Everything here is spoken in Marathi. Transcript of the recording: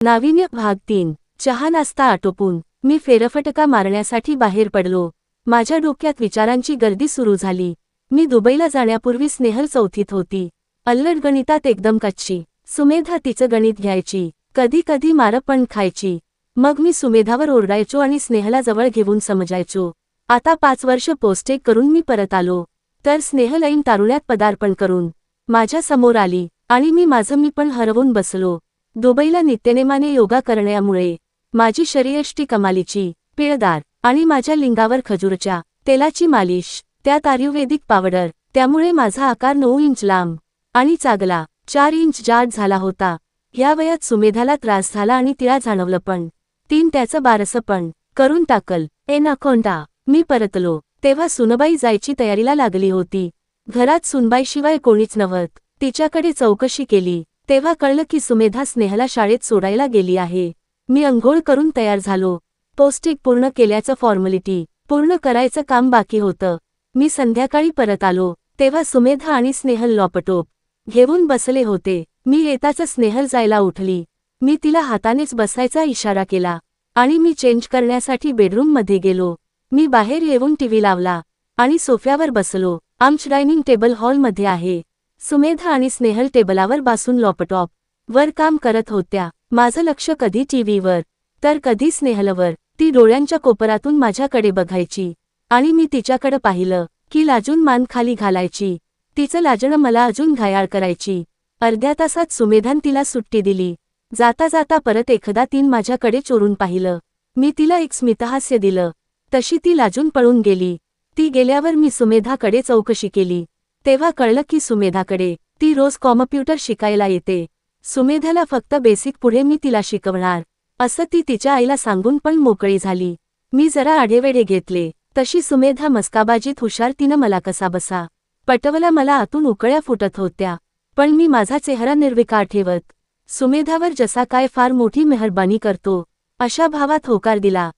नाविन्य भाग 3. चहा नाश्ता आटोपून मी फेरफटका मारण्यासाठी बाहेर पडलो. माझ्या डोक्यात विचारांची गर्दी सुरू झाली. मी दुबईला जाण्यापूर्वी स्नेहल चौथीत होती. अल्लड गणितात एकदम कच्ची. सुमेधा तिचं गणित घ्यायची, कधी कधी मार पण खायची. मग मी सुमेधावर ओरडायचो आणि स्नेहला जवळ घेऊन समजायचो. आता 5 वर्ष पोस्टेक करून मी परत आलो, तर स्नेहल ऐन तारुण्यात पदार्पण करून माझ्या समोर आली आणि मी पण हरवून बसलो. दुबईला नित्यनेमाने योगा करण्यामुळे माझी शरीरयष्टी कमालीची, पिळदार आणि माझ्या लिंगावर खजूरच्या तेलाची मालिश, त्यात आयुर्वेदिक पावडर, त्यामुळे माझा आकार 9 इंच लांब आणि चागला 4 इंच जाड झाला होता. ह्या वयात सुमेधाला त्रास झाला आणि तिला जाणवलं पण. तीन त्याचं बारसं पण करून टाकल. नाकोंडा. मी परतलो तेव्हा सुनबाई जायची तयारीला लागली होती. घरात सुनबाईशिवाय कोणीच नव्हत. तिच्याकडे चौकशी केली तेव्हा कळलं की सुमेधा स्नेहला शाळेत सोडायला गेली आहे. मी अंघोळ करून तयार झालो. पोस्टिक पूर्ण केल्याचं फॉर्मॅलिटी पूर्ण करायचं काम बाकी होतं. मी संध्याकाळी परत आलो तेव्हा सुमेधा आणि स्नेहल लॉपटॉप घेऊन बसले होते. मी येताच स्नेहल जायला उठली. मी तिला हातानेच बसायचा इशारा केला आणि मी चेंज करण्यासाठी बेडरूममध्ये गेलो. मी बाहेर येऊन टीव्ही लावला आणि सोफ्यावर बसलो. आमचं डायनिंग टेबल हॉलमध्ये आहे. सुमेधा आणि स्नेहल टेबलावर बसून लॅपटॉप वर काम करत होत्या. माझं लक्ष कधी टीव्हीवर तर कधी स्नेहलवर. ती डोळ्यांच्या कोपरातून माझ्याकडे बघायची आणि मी तिच्याकडे पाहिलं की लाजून मान खाली घालायची. तिचं लाजणं मला अजून घायाळ करायची. अर्ध्या तासात सुमेधान तिला सुट्टी दिली. जाता जाता परत एकदा तीन माझ्याकडे चोरून पाहिलं. मी तिला एक स्मितहास्य दिलं, तशी ती लाजून पळून गेली. ती गेल्यावर मी सुमेधाकडे चौकशी केली तेव्हा कळलं की सुमेधाकडे ती रोज कॉम्प्युटर शिकायला येते. सुमेधाला फक्त बेसिक पुढे मी तिला शिकवणार असं ती तिच्या आईला सांगून पण मोकळी झाली. मी जरा आढेवेढे घेतले तशी सुमेधा मस्काबाजीत हुशार. तिनं मला कसा बसा पटवला. मला आतून उकळ्या फुटत होत्या पण मी माझा चेहरा निर्विकार ठेवत सुमेधावर जसा काय फार मोठी मेहरबानी करतो अशा भावात होकार दिला.